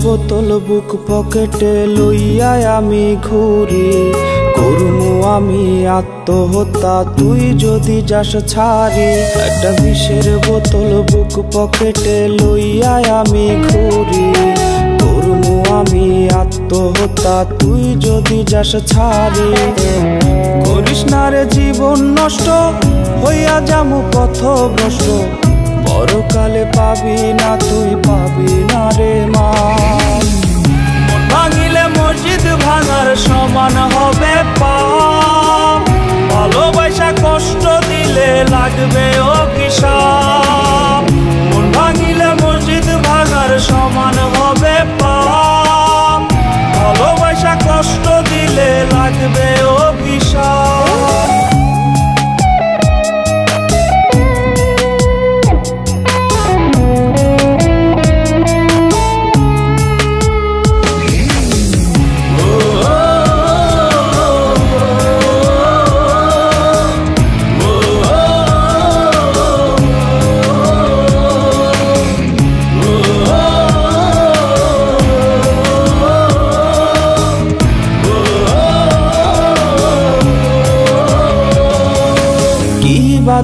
বোতল বুক পকেটে লইয়া আমি ঘুরি, করমু আমি আত্মহত্যা তুই যদি যাস ছাড়ি। একটা বিষের বোতল বুক পকেটে লইয়া আমি ঘুরি, করমু আমি আত্মহত্যা তুই যদি যাস ছাড়ি। করিস না রে জীবন নষ্ট, হইয়া যামু পথভ্রষ্ট, পরকালে পাবি না তুই পাবি না রে মা। মন ভাঙিলে মসজিদ ভাঙার সমান হবে পাপ, ভালোবাসা কষ্ট দিলে লাগবে অভিশাপ। মন ভাঙিলে মসজিদ ভাঙার সমান হবে পাপ, ভালোবাসা কষ্ট দিলে লাগবে অভিশাপ।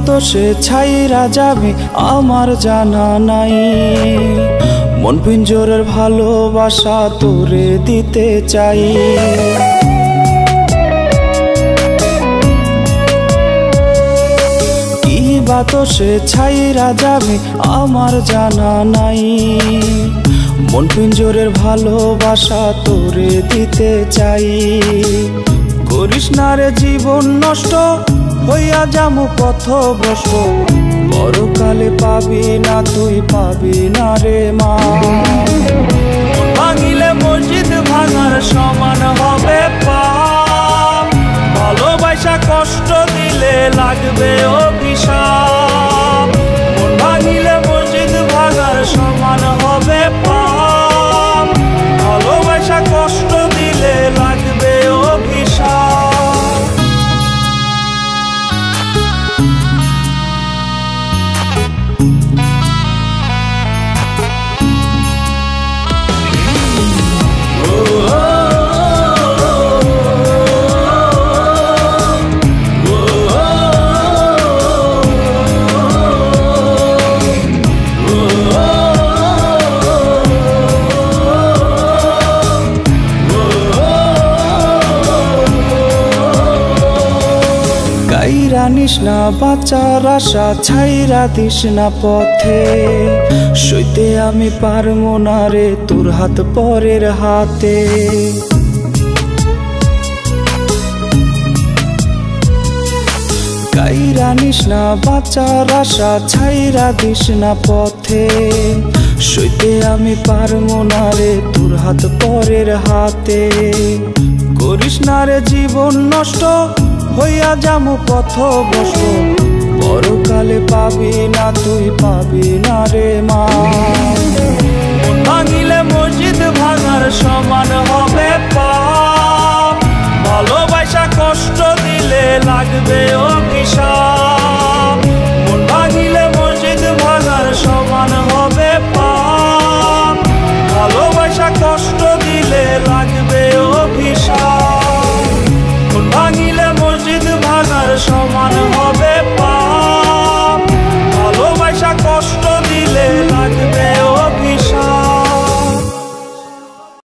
দোষে ছাইরা যাবে আমার জানা নাই, মন পিঞ্জরের ভালোবাসা তোরে দিতে চাই। কি বা দোষে ছাইরা যাবে আমার জানা নাই, মন পিঞ্জরের ভালোবাসা তোরে দিতে চাই। করিস না রে জীবন নষ্ট, হইয়া যামু পথভ্রষ্ট, পরকালে পাবি না তুই পাবি না রে মা। ভাঙিলে মসজিদ ভাঙার সমান হবে পাপ, ভালোবাসা কষ্ট দিলে লাগবে অভিশাপ। মন ভাঙিলে মসজিদ ভাঙার সমান হবে পাপ, ভালোবাসা কষ্ট দিলে লাগবে অভিশাপ। জানিস না বাঁচার আশা ছাইরা দিস না পথে, সইতে আমি পারবো না রে তোর হাত পরের হাতে। কাইরা নিস না বাঁচার আশা ছাইরা দিস না পথে, সইতে আমি পারবো না রে তোর হাত পরের হাতে। করিস না রে জীবন নষ্ট, হইয়া যামু পথভ্রষ্ট, পরকালে পাবি না তুই পাবি না রে মা। মন ভাঙিলে মসজিদ ভাঙার সমান হবে পাপ, ভালোবাসা কষ্ট দিলে লাগবে অভিশাপ।